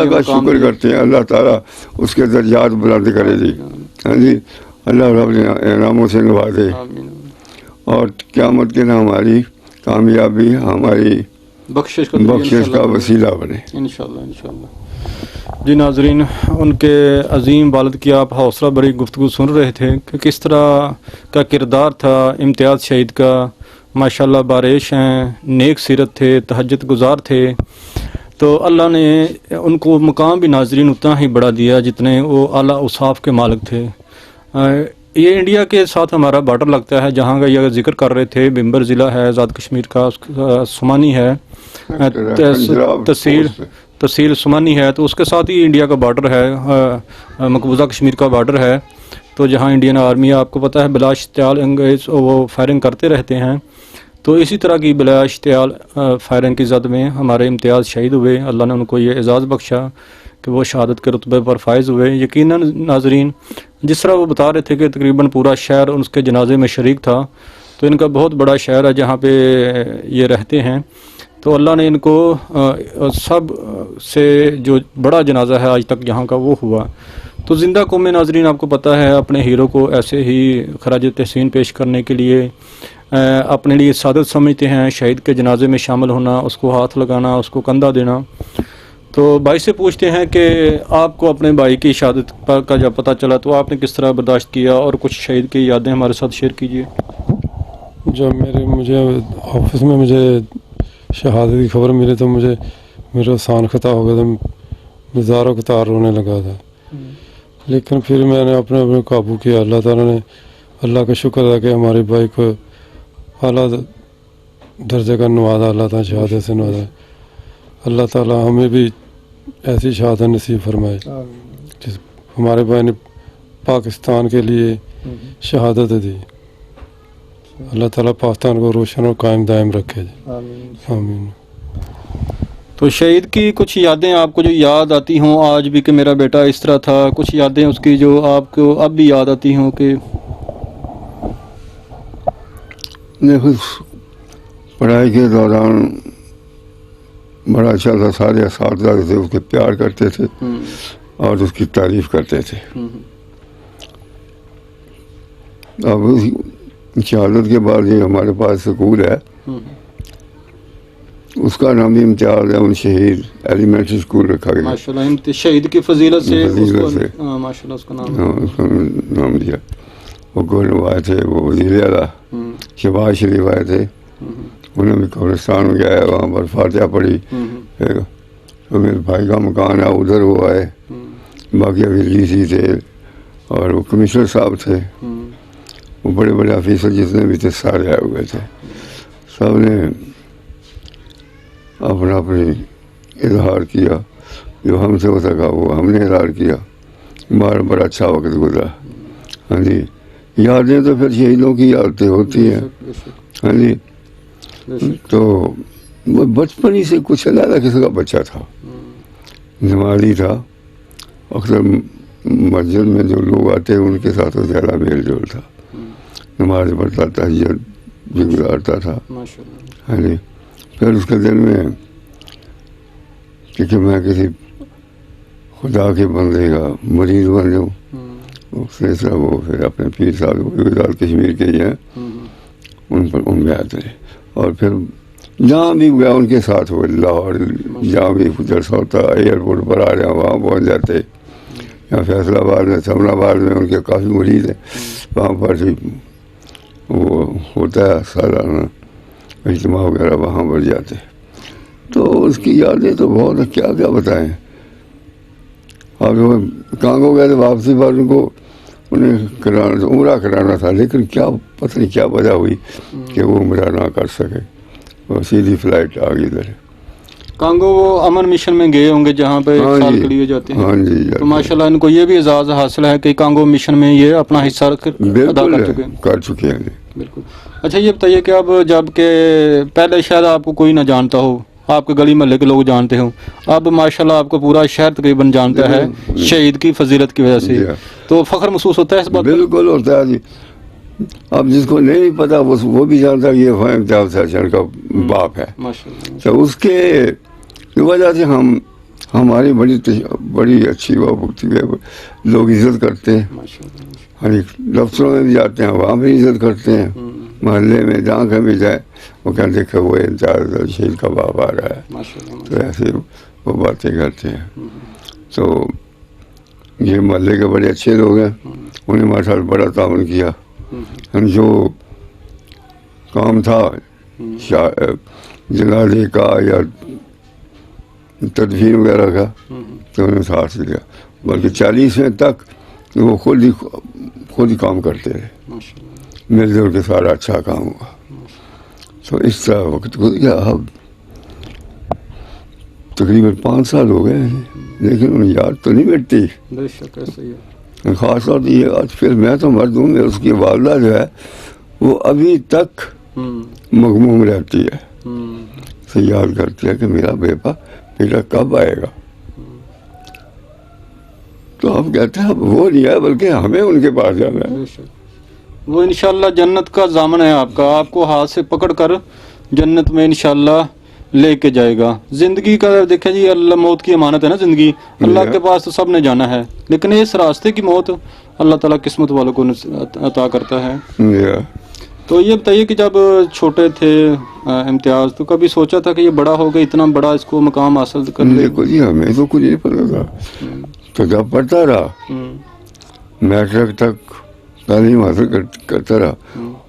اللہ کا شکر کرتے ہیں، اللہ تعالیٰ اس کے درجات بلند کرے جی. ہاں جی، اللہ رب نے انعاموں سے نوازے اور قیامت کے نام ہماری کامیابی، ہماری بخشش کا وسیلہ بنے انشاءاللہ. جی ناظرین، ان کے عظیم والد کی آپ حوصلہ بڑی گفتگو سن رہے تھے کہ کس طرح کا کردار تھا امتیاز شہید کا. ماشاءاللہ بارش ہیں، نیک سیرت تھے، تہجد گزار تھے. تو اللہ نے ان کو مقام بھی ناظرین اتنا ہی بڑا دیا جتنے وہ اعلیٰ اوصاف کے مالک تھے. یہ انڈیا کے ساتھ ہمارا باڈر لگتا ہے، جہاں کا یہ ذکر کر رہے تھے بمبر ضلع ہے آزاد کشمیر کا، سمانی ہے، تحصیل سمانی ہے، تو اس کے ساتھ ہی انڈیا کا باڈر ہے، مقبوضہ کشمیر کا باڈر ہے. تو جہاں انڈین آرمی آپ کو پتہ ہے بلا اشتعال انگیز وہ فائرنگ کرتے رہتے ہیں. تو اسی طرح کی بلا اشتعال فائرنگ کی زد میں ہمارے امتیاز شہید ہوئے. اللہ نے ان کو یہ اعزاز بخشا کہ وہ شہادت کے رتبے پر فائز ہوئے. یقیناً ناظرین، جس طرح وہ بتا رہے تھے کہ تقریباً پورا شہر اس کے جنازے میں شریک تھا، تو ان کا بہت بڑا شہر ہے جہاں پہ یہ رہتے ہیں. تو اللہ نے ان کو سب سے جو بڑا جنازہ ہے آج تک یہاں کا وہ ہوا. تو زندہ قوم میں ناظرین آپ کو پتہ ہے اپنے ہیرو کو ایسے ہی خراج تحسین پیش کرنے کے لیے اپنے لیے سعادت سمجھتے ہیں. شہید کے جنازے میں شامل ہونا، اس کو ہاتھ لگانا، اس کو کندھا دینا. تو بھائی سے پوچھتے ہیں کہ آپ کو اپنے بھائی کی شہادت کا جب پتہ چلا تو آپ نے کس طرح برداشت کیا، اور کچھ شہید کی یادیں ہمارے ساتھ شیئر کیجیے. جب مجھے آفس میں مجھے شہادت کی خبر ملی تو میرا سان خطا ہو گیا تھا، مزاروں قطار رونے لگا تھا. لیکن پھر میں نے اپنے قابو کیا. اللہ تعالیٰ نے، اللہ کا شکر ہے کہ ہمارے بھائی کو اعلیٰ درجے کا نوازا، اللہ تعالیٰ شہادت سے نوازا. اللہ تعالیٰ ہمیں بھی ایسی شہادت نصیب فرمائے جس ہمارے بھائی نے پاکستان کے لیے شہادت دی. اللہ تعالیٰ پاکستان کو روشن اور قائم دائم رکھے. آمین. تو شہید کی کچھ یادیں آپ کو جو یاد آتی ہوں آج بھی کہ میرا بیٹا اس طرح تھا، کچھ یادیں اس کی جو آپ کو اب بھی یاد آتی ہوں کہ دیکھو پڑھائی کے دوران بڑا اچھا تھا، سارے اساتذہ سے اس کے پیار کرتے تھے اور اس کی تعریف کرتے تھے. اب شہادت کے بعد یہ ہمارے پاس سکول ہے، اس کا نام بھی امتیاز احمد شہید ایلیمنٹری اسکول رکھا گیا. ماشاءاللہ شہید کی فضیلت سے ماشاءاللہ اس کا نام دیا. وہ گولو آئے تھے، وہ وزیر اعلیٰ شہباز شریف آئے تھے، انہوں نے بھی قبرستان میں گیا، وہاں پر فاتحہ پڑھی. تو میرے بھائی کا مکان ہے ادھر وہ آئے، باقی ابھی ڈی سی تھے اور وہ کمشنر صاحب تھے، وہ بڑے بڑے آفیسر جتنے بھی تھے سارے آئے ہوئے تھے. سب نے اپنا اپنی اظہار کیا، جو ہم سے ہو سکا وہ ہم نے اظہار کیا. بڑا اچھا وقت گزرا. ہاں جی، یادیں تو پھر شہیدوں کی یادیں ہوتی ہیں. ہاں جی، تو وہ بچپن ہی سے کچھ علیحدہ قسم کا بچہ تھا، نمازی تھا. اکثر مسجد میں جو لوگ آتے ہیں ان کے ساتھ زیادہ میل جول تھا، نماز پڑھتا، تہجد بھی گزارتا تھا. ہاں جی، پھر اس کے دل میں کہ میں کسی خدا کے بندے کا مریض بن جاؤں، اس نے طرح وہ پھر اپنے پیر صاحب آزاد کشمیر کے ہی ہیں، ان پر ان میں آتے رہے. اور پھر جہاں بھی گیا ان کے ساتھ وہ لاہور، جہاں بھی جلسہ ہوتا ایئرپورٹ پر آ جائیں وہاں پہنچ جاتے. یہاں فیصل آباد میں، سمن آباد میں ان کے کافی مریض ہیں، وہاں پر بھی وہ ہوتا ہے سالانہ اجتماع وغیرہ، وہاں پر جاتے. تو اس کی یادیں تو بہت، کیا کیا بتائیں. اب وہ کانگو گئے تھے، واپسی پر ان کو انہیں کرانا، عمرہ کرانا تھا، لیکن کیا پتہ نہیں کیا وجہ ہوئی کہ وہ عمرہ نہ کر سکے، وہ سیدھی فلائٹ آ گئی ادھر. کانگو وہ امن مشن میں گئے ہوں گے جہاں پہ سال کے لیے جاتے ہیں. ہاں جی، تو ماشاءاللہ ان کو یہ بھی اعزاز حاصل ہے کہ کانگو مشن میں یہ اپنا حصہ ادا کر چکے ہیں. بالکل. اچھا یہ بتائیے کہ اب جب کہ پہلے شاید آپ کو کوئی نہ جانتا ہو، آپ کے گلی محلے کے لوگ جانتے ہوں، اب ماشاءاللہ آپ کو پورا شہر تقریباً جانتا ہے شہید کی فضیلت کی وجہ سے، تو فخر محسوس ہوتا ہے اس بات؟ بالکل ہوتا ہے جی. اب جس کو نہیں پتا وہ بھی جانتا ہے کہ یہ خواہ امتیاز حسین کا باپ ہے. تو اس کے وجہ سے ہم ہماری بڑی اچھی وہ ہوتی ہے، لوگ عزت کرتے ہیں، ہر ایک دفتروں میں بھی جاتے ہیں وہاں بھی عزت کرتے ہیں، محلے میں جہاں کہیں جائے وہ کہتے ہیں کہ وہ امتیاز شہید کا باپ آ رہا ہے، تو ایسے وہ باتیں کرتے ہیں. تو یہ محلے کے بڑے اچھے لوگ ہیں، انہوں نے ہمارے ساتھ بڑا تعاون کیا. ہم جو کام تھا جنازے کا یا تدفین وغیرہ کا تو انہوں نے ساتھ دیا، بلکہ 40 تک وہ خود ہی کام کرتے رہے، مل جل کے سارا اچھا کام ہوا. تو اس طرح وقت گزرا. اب تقریباً 5 سال ہو گئے ہیں، لیکن انہیں یاد تو نہیں مٹتی. خاص طور پہ یہ پھر میں تو مرد ہوں، اس کی والدہ جو ہے وہ ابھی تک مغموم رہتی ہے، سے یاد کرتی ہے کہ میرا بیٹا کب آئے گا. تو ہم کہتے ہیں اب وہ نہیں ہے بلکہ ہمیں ان کے پاس جانا ہے. وہ انشاءاللہ جنت کا ضامن ہے آپ کا، آپ کو ہاتھ سے پکڑ کر جنت میں انشاءاللہ لے کے جائے گا. زندگی کا دیکھیں جی، اللہ موت کی امانت ہے نا زندگی، اللہ کے پاس تو سب نے جانا ہے، لیکن اس راستے کی موت اللہ تعالیٰ قسمت والوں کو عطا کرتا ہے. تو یہ بتائیے کہ جب چھوٹے تھے امتیاز، تو کبھی سوچا تھا کہ یہ بڑا ہو گیا، اتنا بڑا اس کو مقام حاصل کر لے؟ دیکھو جی، ہمیں تو کچھ نہیں پتا تھا، تو جب پڑھتا رہا میٹرک تک تعلیم حاصل کرتا رہا،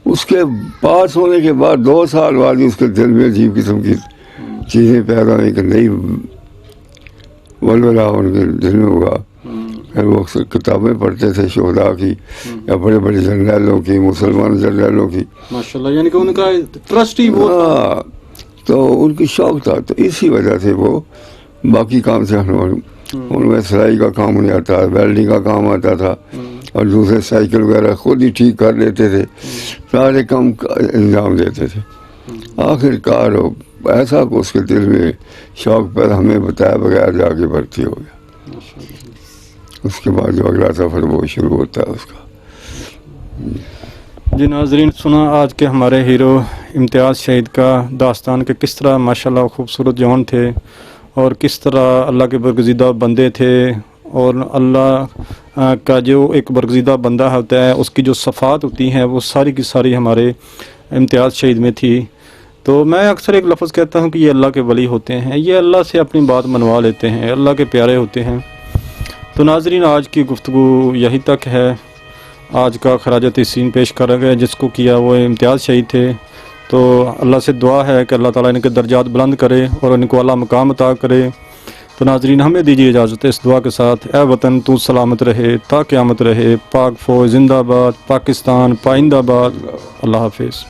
اس کے پاس ہونے کے بعد 2 سال بعد اس کے دل میں عجیب قسم کی چیزیں پیدا ہوئی کہ نئی ولولہ ان کے دل میں ہوا. پھر وہ اکثر کتابیں پڑھتے تھے شہداء کی یا بڑے بڑے جرنیلوں کی، مسلمان جرنیلوں کی. ماشاءاللہ، یعنی کہ ان کا ٹرسٹ ہی وہ تھا، تو ان کی شوق تھا. تو اسی وجہ سے وہ باقی کام سے ان میں سلائی کا کام نہیں آتا، ویلڈنگ کا کام آتا تھا، اور دوسرے سائیکل وغیرہ خود ہی ٹھیک کر لیتے تھے، سارے کام کا انجام دیتے تھے. آخر کار ایسا کہ اس کے دل میں شوق پر ہمیں بتایا بغیر جا کے بھرتی ہو گیا. اس کے بعد جو اگلا سفر وہ شروع ہوتا ہے اس کا. جی ناظرین، سنا آج کے ہمارے ہیرو امتیاز شہید کا داستان کہ کس طرح ماشاءاللہ خوبصورت جوان تھے اور کس طرح اللہ کے برگزیدہ بندے تھے، اور اللہ کا جو ایک برگزیدہ بندہ ہوتا ہے اس کی جو صفات ہوتی ہیں وہ ساری کی ساری ہمارے امتیاز شہید میں تھی. تو میں اکثر ایک لفظ کہتا ہوں کہ یہ اللہ کے ولی ہوتے ہیں، یہ اللہ سے اپنی بات منوا لیتے ہیں، اللہ کے پیارے ہوتے ہیں. تو ناظرین، آج کی گفتگو یہی تک ہے. آج کا خراج تحسین پیش کر گئے جس کو کیا وہ امتیاز شہید تھے. تو اللہ سے دعا ہے کہ اللہ تعالیٰ ان کے درجات بلند کرے اور ان کو اعلیٰ مقام عطا کرے. تو ناظرین، ہمیں دیجیے اجازت اس دعا کے ساتھ: اے وطن تو سلامت رہے تا قیامت رہے، پاک فوج زندہ باد، پاکستان پائندہ باد. اللہ حافظ.